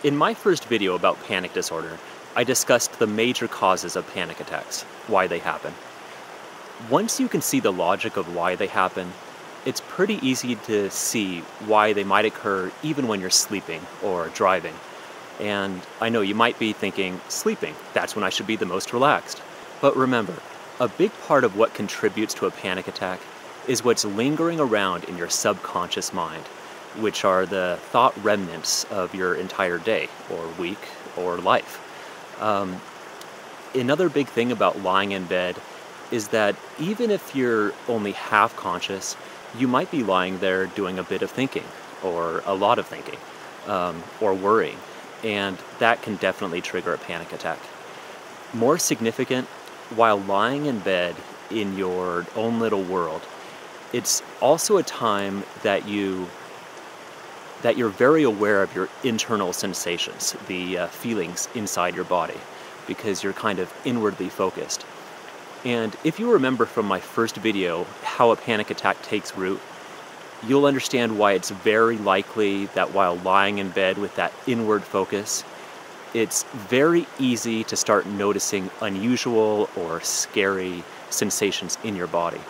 In my first video about panic disorder, I discussed the major causes of panic attacks, why they happen. Once you can see the logic of why they happen, it's pretty easy to see why they might occur even when you're sleeping or driving. And I know you might be thinking, sleeping, that's when I should be the most relaxed. But remember, a big part of what contributes to a panic attack is what's lingering around in your subconscious mind, which are the thought remnants of your entire day or week or life. Another big thing about lying in bed is that even if you're only half conscious, you might be lying there doing a bit of thinking or a lot of thinking or worrying, and that can definitely trigger a panic attack. More significant, while lying in bed in your own little world, it's also a time that you're very aware of your internal sensations, the feelings inside your body, because you're kind of inwardly focused. And if you remember from my first video how a panic attack takes root, you'll understand why it's very likely that while lying in bed with that inward focus, it's very easy to start noticing unusual or scary sensations in your body.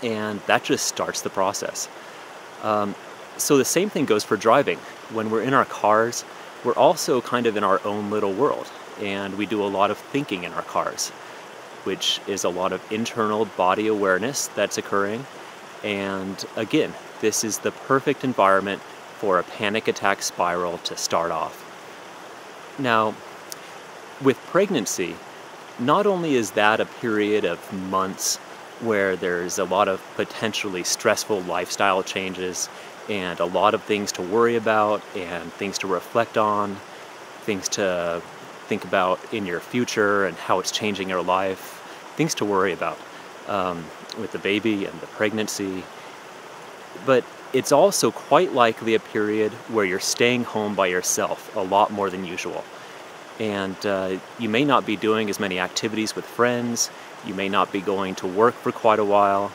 And that just starts the process. So the same thing goes for driving. When we're in our cars, we're also kind of in our own little world, and we do a lot of thinking in our cars, which is a lot of internal body awareness that's occurring. And again, this is the perfect environment for a panic attack spiral to start off. Now, with pregnancy, not only is that a period of months where there's a lot of potentially stressful lifestyle changes and a lot of things to worry about and things to reflect on, things to think about in your future and how it's changing your life, things to worry about with the baby and the pregnancy. But it's also quite likely a period where you're staying home by yourself a lot more than usual. And you may not be doing as many activities with friends. You may not be going to work for quite a while.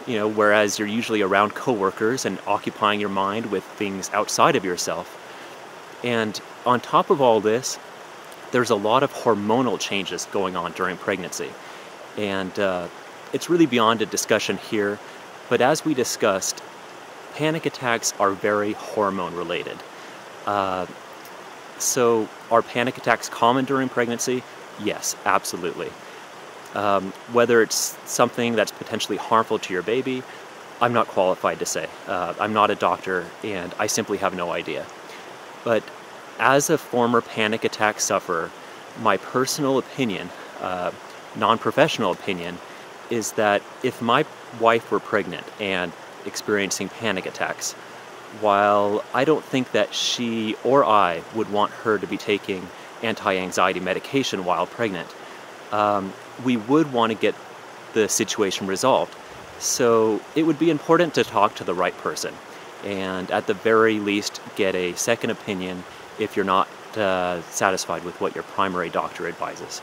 Whereas you're usually around coworkers and occupying your mind with things outside of yourself. And on top of all this, there's a lot of hormonal changes going on during pregnancy. And it's really beyond a discussion here, but as we discussed, panic attacks are very hormone related. So are panic attacks common during pregnancy? Yes, absolutely. Whether it's something that's potentially harmful to your baby, I'm not qualified to say. I'm not a doctor, and I simply have no idea. But as a former panic attack sufferer, my personal opinion, non-professional opinion, is that if my wife were pregnant and experiencing panic attacks, while I don't think that she or I would want her to be taking anti-anxiety medication while pregnant, we would want to get the situation resolved. So it would be important to talk to the right person, and at the very least get a second opinion if you're not satisfied with what your primary doctor advises.